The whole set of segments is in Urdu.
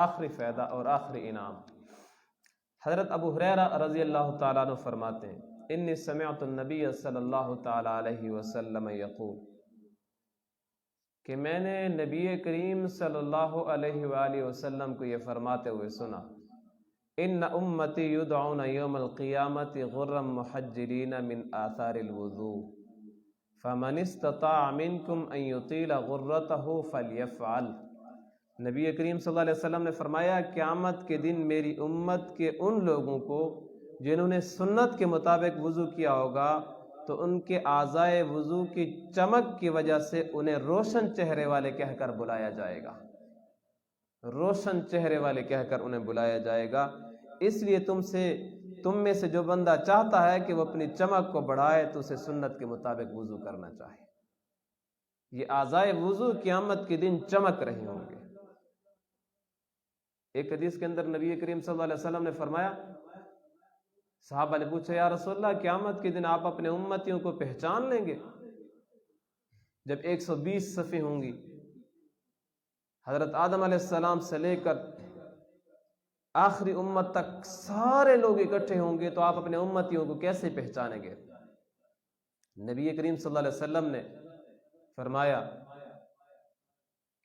آخری فائدہ اور آخری انعام۔ حضرت ابو ہریرہ رضی اللہ تعالیٰ عنہ فرماتے ہیں انی سمعت النبی صلی اللہ تعالیٰ علیہ وسلم یقول کہ میں نے نبی کریم صلی اللہ علیہ وآلہ وسلم کو یہ فرماتے ہوئے سنا ان امتی یدعون یوم القیامت غرا محجلین من آثار الوضوء فمن استطاع منکم ان یطیل غرتہ فلیفعل۔ نبی کریم صلی اللہ علیہ وسلم نے فرمایا قیامت کے دن میری امت کے ان لوگوں کو جنہوں نے سنت کے مطابق وضو کیا ہوگا تو ان کے اعضائے وضو کی چمک کی وجہ سے انہیں روشن چہرے والے کہہ کر بلایا جائے گا، روشن چہرے والے کہہ کر انہیں بلایا جائے گا۔ اس لیے تم میں سے جو بندہ چاہتا ہے کہ وہ اپنی چمک کو بڑھائے تو اسے سنت کے مطابق وضو کرنا چاہیے۔ یہ اعضائے وضو قیامت کے دن چمک رہے ہوں گے۔ ایک حدیث کے اندر نبی کریم صلی اللہ علیہ وسلم نے فرمایا، صحابہ نے پوچھا یا رسول اللہ قیامت کے دن آپ اپنے امتیوں کو پہچان لیں گے؟ جب 120 صفیں ہوں گی، حضرت آدم علیہ السلام سے لے کر آخری امت تک سارے لوگ اکٹھے ہوں گے تو آپ اپنے امتیوں کو کیسے پہچانیں گے؟ نبی کریم صلی اللہ علیہ وسلم نے فرمایا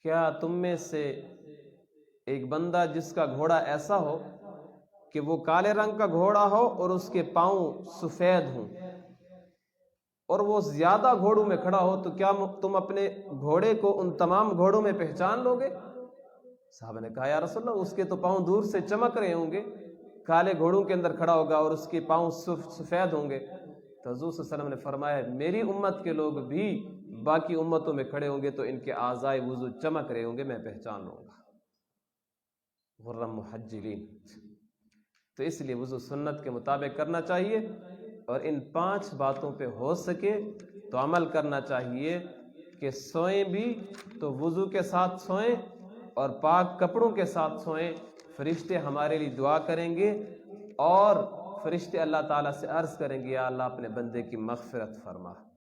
کیا تم میں سے ایک بندہ جس کا گھوڑا ایسا ہو کہ وہ کالے رنگ کا گھوڑا ہو اور اس کے پاؤں سفید ہوں اور وہ زیادہ گھوڑوں میں کھڑا ہو تو کیا تم اپنے گھوڑے کو ان تمام گھوڑوں میں پہچان لو گے؟ صحابہ نے کہا یا رسول اللہ اس کے تو پاؤں دور سے چمک رہے ہوں گے، کالے گھوڑوں کے اندر کھڑا ہوگا اور اس کے پاؤں سفید ہوں گے۔ تو حضور صلی اللہ علیہ وسلم نے فرمایا میری امت کے لوگ بھی باقی امتوں میں کھڑے ہوں گے تو ان کے اعضائے وضو چمک رہے ہوں گے، میں پہچان لوں گا، غرم محجلین۔ تو اس لیے وضو سنت کے مطابق کرنا چاہیے اور ان 5 باتوں پہ ہو سکے تو عمل کرنا چاہیے کہ سوئیں بھی تو وضو کے ساتھ سوئیں اور پاک کپڑوں کے ساتھ سوئیں۔ فرشتے ہمارے لیے دعا کریں گے اور فرشتے اللہ تعالیٰ سے عرض کریں گے یا اللہ اپنے بندے کی مغفرت فرما۔